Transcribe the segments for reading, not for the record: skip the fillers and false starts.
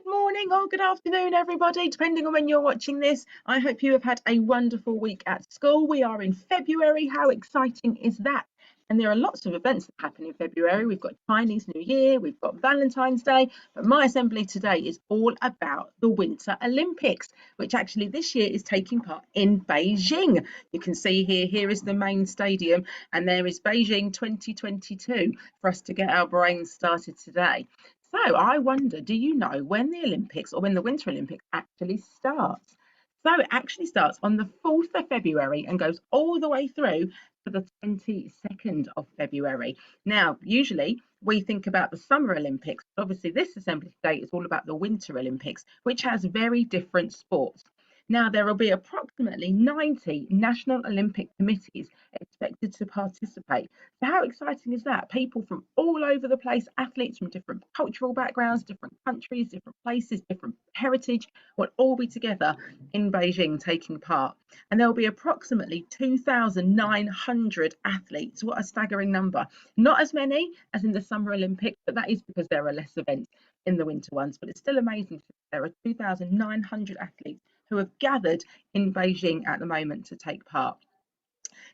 Good morning or good afternoon, everybody, depending on when you're watching this. I hope you have had a wonderful week at school. We are in February. How exciting is that? And there are lots of events that happen in February. We've got Chinese New Year, we've got Valentine's Day, but my assembly today is all about the Winter Olympics, which actually this year is taking part in Beijing. You can see here is the main stadium, and there is Beijing 2022 for us to get our brains started today. So I wonder, do you know when the Olympics or when the Winter Olympics actually starts? So it actually starts on the 4th of February and goes all the way through to the 22nd of February. Now, usually we think about the Summer Olympics. Obviously, this assembly today is all about the Winter Olympics, which has very different sports. Now, there will be approximately 90 national Olympic committees expected to participate. So how exciting is that? People from all over the place, athletes from different cultural backgrounds, different countries, different places, different heritage, will all be together in Beijing taking part. And there will be approximately 2,900 athletes. What a staggering number. Not as many as in the Summer Olympics, but that is because there are less events in the winter ones. But it's still amazing. There are 2,900 athletes who have gathered in Beijing at the moment to take part.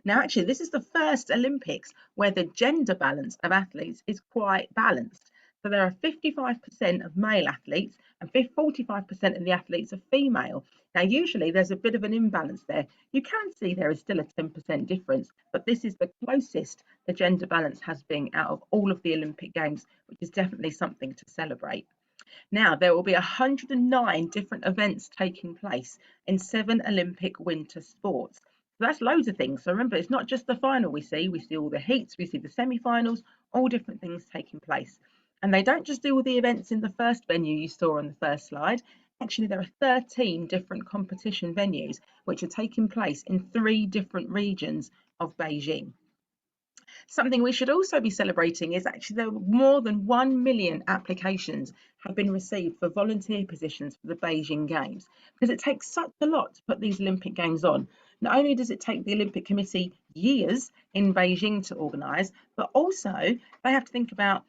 Now, actually, this is the first Olympics where the gender balance of athletes is quite balanced. So there are 55% of male athletes and 45% of the athletes are female. Now, usually there's a bit of an imbalance there. You can see there is still a 10% difference, but this is the closest the gender balance has been out of all of the Olympic Games, which is definitely something to celebrate. Now, there will be 109 different events taking place in 7 Olympic winter sports. So that's loads of things. So remember, it's not just the final we see all the heats, we see the semi-finals, all different things taking place. And they don't just do all the events in the first venue you saw on the first slide. Actually, there are 13 different competition venues which are taking place in 3 different regions of Beijing. Something we should also be celebrating is actually there were more than 1 million applications have been received for volunteer positions for the Beijing Games, because it takes such a lot to put these Olympic Games on. Not only does it take the Olympic Committee years in Beijing to organise, but also they have to think about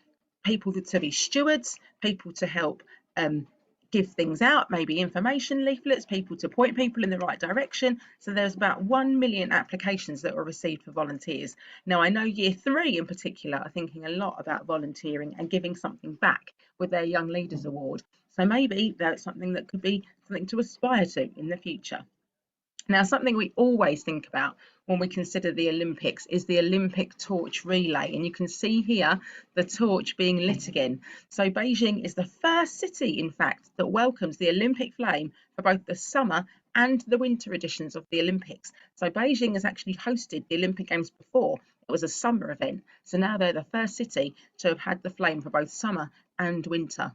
people to be stewards, people to help give things out, maybe information leaflets, people to point people in the right direction. So there's about 1 million applications that were received for volunteers. Now, I know year 3 in particular are thinking a lot about volunteering and giving something back with their Young Leaders Award. So maybe that's something that could be something to aspire to in the future. Now, something we always think about when we consider the Olympics is the Olympic torch relay. And you can see here the torch being lit again. So Beijing is the first city, in fact, that welcomes the Olympic flame for both the summer and the winter editions of the Olympics. So Beijing has actually hosted the Olympic Games before. It was a summer event. So now they're the first city to have had the flame for both summer and winter.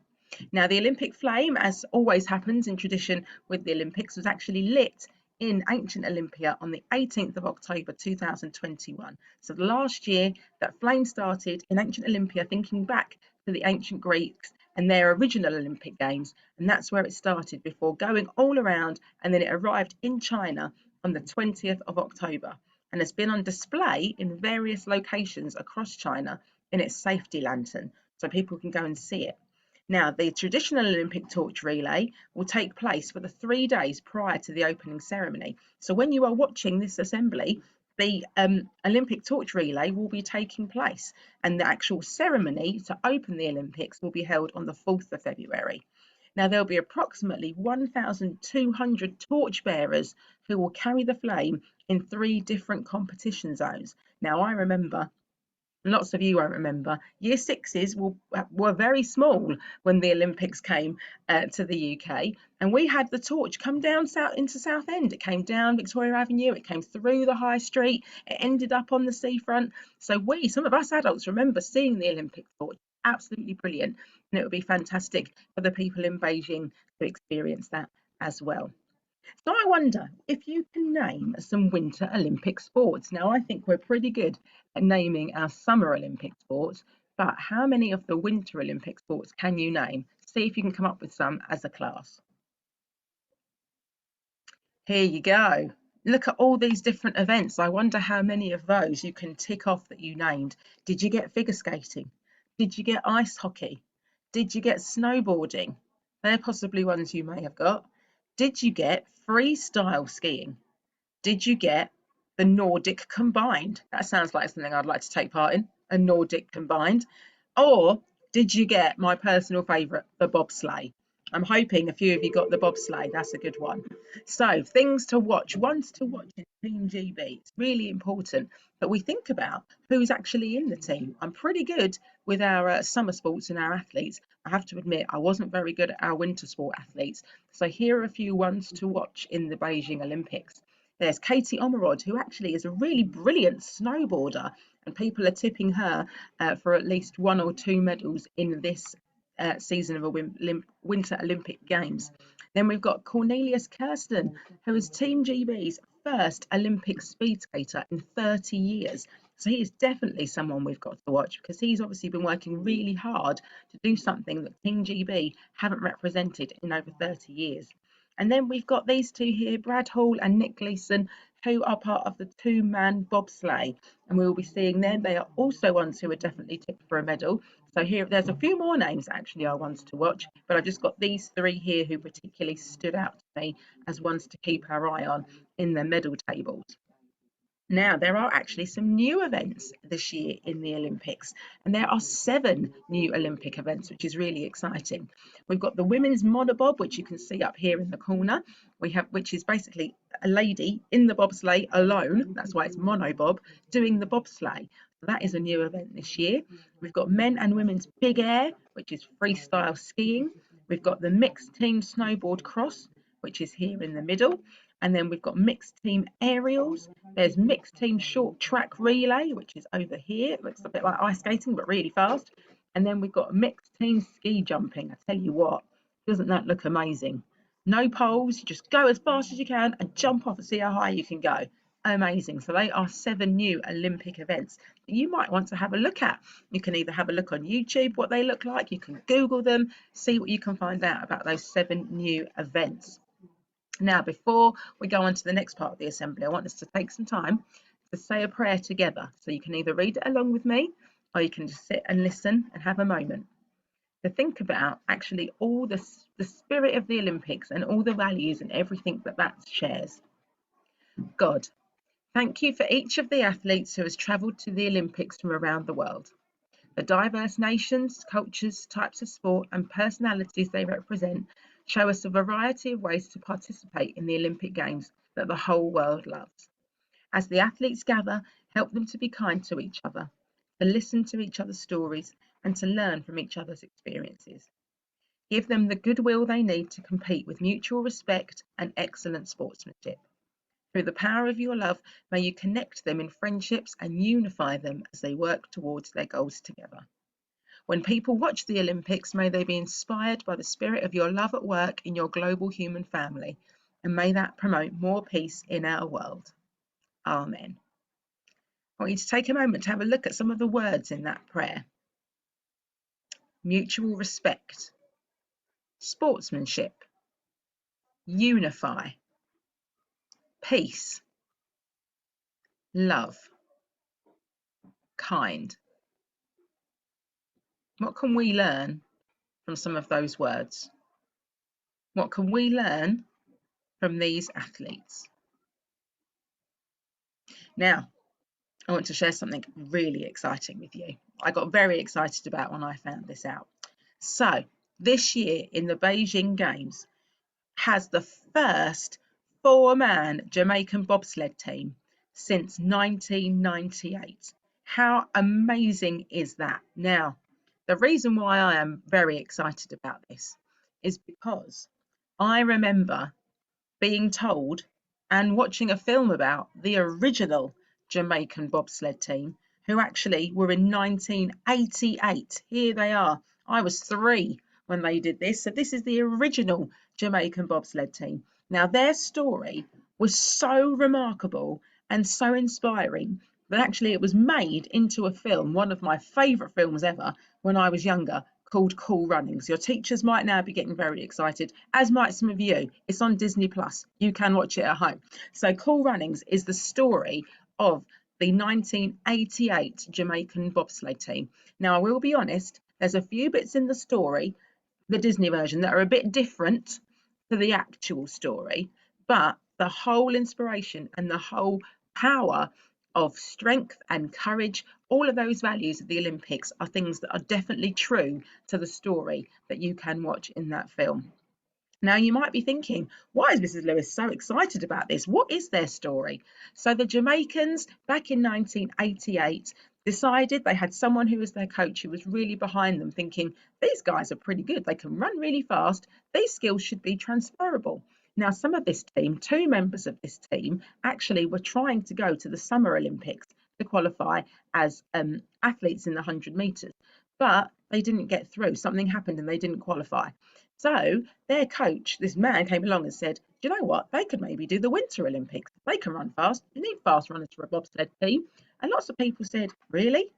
Now, the Olympic flame, as always happens in tradition with the Olympics, was actually lit in ancient Olympia on the 18th of October 2021. So last year that flame started in ancient Olympia, thinking back to the ancient Greeks and their original Olympic Games, and that's where it started before going all around, and then it arrived in China on the 20th of October and has been on display in various locations across China in its safety lantern so people can go and see it. Now, the traditional Olympic torch relay will take place for the 3 days prior to the opening ceremony. So when you are watching this assembly, the Olympic torch relay will be taking place, and the actual ceremony to open the Olympics will be held on the 4th of February. Now, there'll be approximately 1,200 torch bearers who will carry the flame in 3 different competition zones. Now, I remember, lots of you won't remember, year 6s were very small when the Olympics came to the UK, and we had the torch come down into Southend. It came down Victoria Avenue, it came through the High Street, it ended up on the seafront. So some of us adults remember seeing the Olympic torch. Absolutely brilliant, and it would be fantastic for the people in Beijing to experience that as well. So I wonder if you can name some Winter Olympic sports. Now, I think we're pretty good at naming our Summer Olympic sports, but how many of the Winter Olympic sports can you name? See if you can come up with some as a class. Here you go. Look at all these different events. I wonder how many of those you can tick off that you named. Did you get figure skating? Did you get ice hockey? Did you get snowboarding? They're possibly ones you may have got. Did you get freestyle skiing? Did you get the Nordic combined? That sounds like something I'd like to take part in, a Nordic combined. Or did you get my personal favourite, the bobsleigh? I'm hoping a few of you got the bobsleigh. That's a good one. So things to watch, ones to watch in Team GB. It's really important that we think about who's actually in the team. I'm pretty good with our summer sports and our athletes. I have to admit, I wasn't very good at our winter sport athletes. So here are a few ones to watch in the Beijing Olympics. There's Katie Omerod, who actually is a really brilliant snowboarder, and people are tipping her for at least 1 or 2 medals in this season of a Winter Olympic Games. Then we've got Cornelius Kirsten, who is Team GB's first Olympic speed skater in 30 years. So he is definitely someone we've got to watch, because he's obviously been working really hard to do something that Team GB haven't represented in over 30 years. And then we've got these two here, Brad Hall and Nick Gleeson, who are part of the 2-man bobsleigh, and we will be seeing them. They are also ones who are definitely tipped for a medal. So here, there's a few more names actually are ones to watch, but I've just got these 3 here who particularly stood out to me as ones to keep our eye on in the medal tables. Now, there are actually some new events this year in the Olympics, and there are 7 new Olympic events, which is really exciting. We've got the women's monobob, which you can see up here in the corner, which is basically a lady in the bobsleigh alone, that's why it's monobob, doing the bobsleigh. So that is a new event this year. We've got men and women's big air, which is freestyle skiing. We've got the mixed team snowboard cross, which is here in the middle. And then we've got mixed team aerials. There's mixed team short track relay, which is over here. It looks a bit like ice skating, but really fast. And then we've got mixed team ski jumping. I tell you what, doesn't that look amazing? No poles, you just go as fast as you can and jump off and see how high you can go. Amazing. So they are 7 new Olympic events that you might want to have a look at. You can either have a look on YouTube, what they look like. You can Google them, see what you can find out about those 7 new events. Now, before we go on to the next part of the assembly, I want us to take some time to say a prayer together. So you can either read it along with me, or you can just sit and listen and have a moment to think about actually all the spirit of the Olympics and all the values and everything that shares. God, thank you for each of the athletes who has travelled to the Olympics from around the world. The diverse nations, cultures, types of sport and personalities they represent show us a variety of ways to participate in the Olympic Games that the whole world loves. As the athletes gather, help them to be kind to each other, to listen to each other's stories and to learn from each other's experiences. Give them the goodwill they need to compete with mutual respect and excellent sportsmanship. Through the power of your love, may you connect them in friendships and unify them as they work towards their goals together. When people watch the Olympics, may they be inspired by the spirit of your love at work in your global human family, and may that promote more peace in our world. Amen. I want you to take a moment to have a look at some of the words in that prayer. Mutual respect, sportsmanship, unify, peace, love, kind. What can we learn from some of those words? What can we learn from these athletes? Now, I want to share something really exciting with you. I got very excited about when I found this out. So, this year in the Beijing Games has the first 4-man Jamaican bobsled team since 1998. How amazing is that? Now, the reason why I am very excited about this is because I remember being told and watching a film about the original Jamaican bobsled team, who actually were in 1988. Here they are. I was 3 when they did this. So this is the original Jamaican bobsled team. Now, their story was so remarkable and so inspiring that actually it was made into a film, one of my favourite films ever when I was younger, called Cool Runnings. Your teachers might now be getting very excited, as might some of you. It's on Disney Plus. You can watch it at home. So Cool Runnings is the story of the 1988 Jamaican bobsleigh team. Now, I will be honest, there's a few bits in the story the Disney version, that are a bit different to the actual story, but the whole inspiration and the whole power of strength and courage, all of those values of the Olympics are things that are definitely true to the story that you can watch in that film. Now, you might be thinking, why is Mrs. Lewis so excited about this? What is their story? So, the Jamaicans back in 1988 decided they had someone who was their coach who was really behind them, thinking, these guys are pretty good. They can run really fast. These skills should be transferable. Now, some of this team, 2 members of this team, actually were trying to go to the Summer Olympics to qualify as athletes in the 100 metres, but they didn't get through. Something happened and they didn't qualify. So their coach, this man, came along and said, do you know what? They could maybe do the Winter Olympics. They can run fast. You need fast runners for a bobsled team. And lots of people said, really?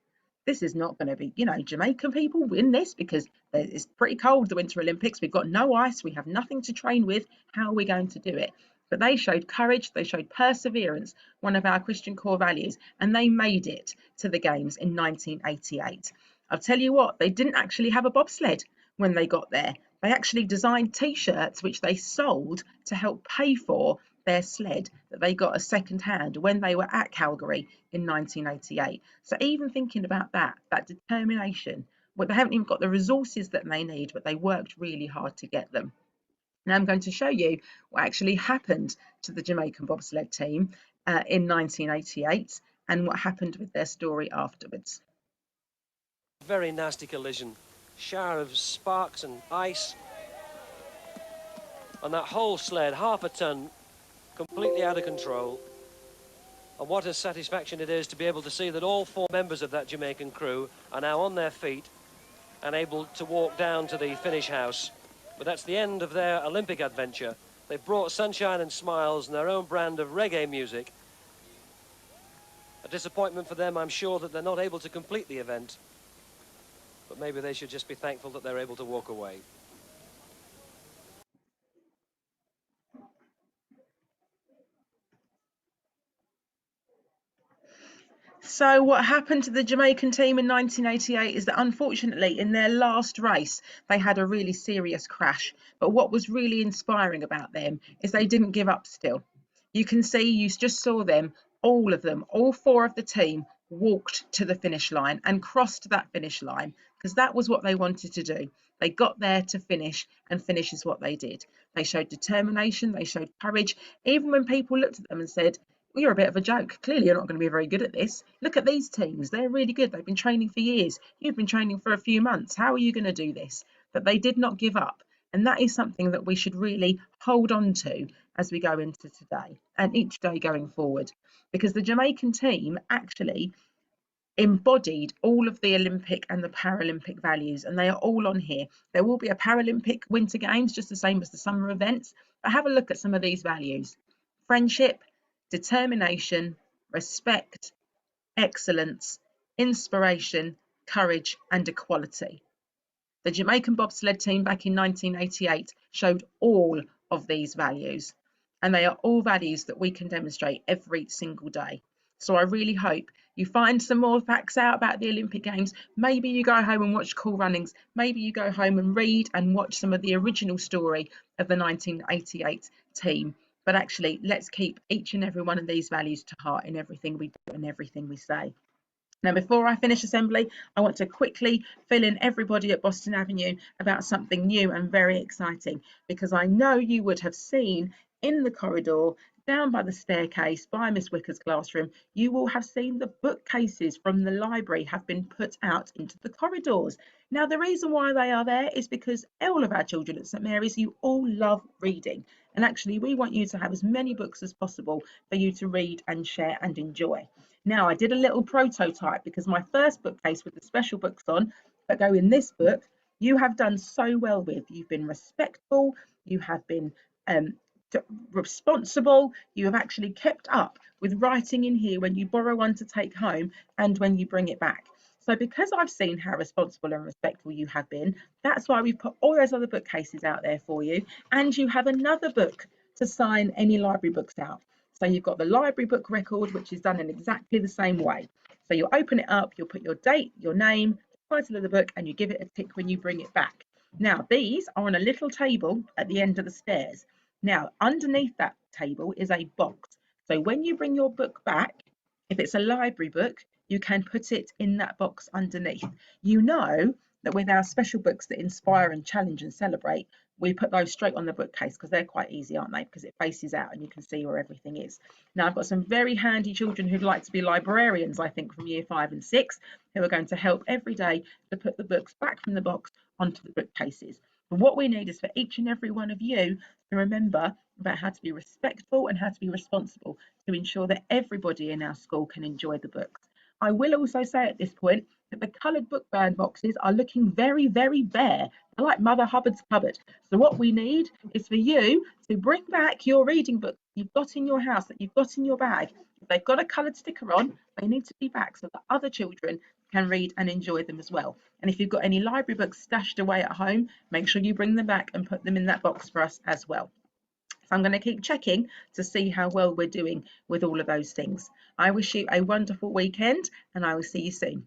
This is not going to be, Jamaican people win this because it's pretty cold, the Winter Olympics. We've got no ice. We have nothing to train with. How are we going to do it? But they showed courage. They showed perseverance, one of our Christian core values, and they made it to the Games in 1988. I'll tell you what, they didn't actually have a bobsled when they got there. They actually designed T-shirts which they sold to help pay for their sled that they got as second hand when they were at Calgary in 1988. So even thinking about that determination, they haven't even got the resources that they need, but they worked really hard to get them. Now I'm going to show you what actually happened to the Jamaican bobsled team in 1988 and what happened with their story afterwards. Very nasty collision. Shower of sparks and ice. And that whole sled, half a ton, completely out of control. And what a satisfaction it is to be able to see that all 4 members of that Jamaican crew are now on their feet and able to walk down to the finish house. But that's the end of their Olympic adventure. They've brought sunshine and smiles and their own brand of reggae music. A disappointment for them, I'm sure, that they're not able to complete the event. But maybe they should just be thankful that they're able to walk away. So what happened to the Jamaican team in 1988 is that unfortunately in their last race they had a really serious crash. But what was really inspiring about them is they didn't give up still. You can see, you just saw them, all 4 of the team walked to the finish line and crossed that finish line because that was what they wanted to do. They got there to finish, and finish is what they did. They showed determination, they showed courage, even when people looked at them and said, well, you're a bit of a joke. Clearly, you're not going to be very good at this. Look at these teams. They're really good. They've been training for years. You've been training for a few months. How are you going to do this? But they did not give up. And that is something that we should really hold on to as we go into today and each day going forward. Because the Jamaican team actually embodied all of the Olympic and the Paralympic values, and they are all on here. There will be a Paralympic Winter Games, just the same as the summer events. But have a look at some of these values. Friendship, determination, respect, excellence, inspiration, courage, and equality. The Jamaican bobsled team back in 1988 showed all of these values, and they are all values that we can demonstrate every single day. So I really hope you find some more facts out about the Olympic Games. Maybe you go home and watch Cool Runnings. Maybe you go home and read and watch some of the original story of the 1988 team. But actually, let's keep each and every one of these values to heart in everything we do and everything we say. Now, before I finish assembly, I want to quickly fill in everybody at Boston Avenue about something new and very exciting, because I know you would have seen in the corridor down by the staircase by Miss Wicker's classroom, you will have seen the bookcases from the library have been put out into the corridors. Now, the reason why they are there is because all of our children at St Mary's, you all love reading. And actually, we want you to have as many books as possible for you to read and share and enjoy. Now, I did a little prototype because my first bookcase with the special books on that go in this book, you have done so well with. You've been respectful, you have been responsible, you have actually kept up with writing in here when you borrow one to take home and when you bring it back. So because I've seen how responsible and respectful you have been, that's why we've put all those other bookcases out there for you, and you have another book to sign any library books out. So you've got the library book record, which is done in exactly the same way. So you'll open it up, you'll put your date, your name, the title of the book, and you give it a tick when you bring it back. Now, these are on a little table at the end of the stairs. Now, underneath that table is a box. So when you bring your book back, if it's a library book, you can put it in that box underneath. You know that with our special books that inspire and challenge and celebrate, we put those straight on the bookcase because they're quite easy, aren't they? Because it faces out and you can see where everything is. Now, I've got some very handy children who'd like to be librarians, I think, from year 5 and 6, who are going to help every day to put the books back from the box onto the bookcases. But what we need is for each and every one of you to remember about how to be respectful and how to be responsible to ensure that everybody in our school can enjoy the books. I will also say at this point that the coloured book band boxes are looking very, very bare. They're like Mother Hubbard's cupboard. So what we need is for you to bring back your reading books you've got in your house, that you've got in your bag. If they've got a coloured sticker on, they need to be back so that other children can read and enjoy them as well. And if you've got any library books stashed away at home, make sure you bring them back and put them in that box for us as well. So I'm going to keep checking to see how well we're doing with all of those things. I wish you a wonderful weekend and I will see you soon.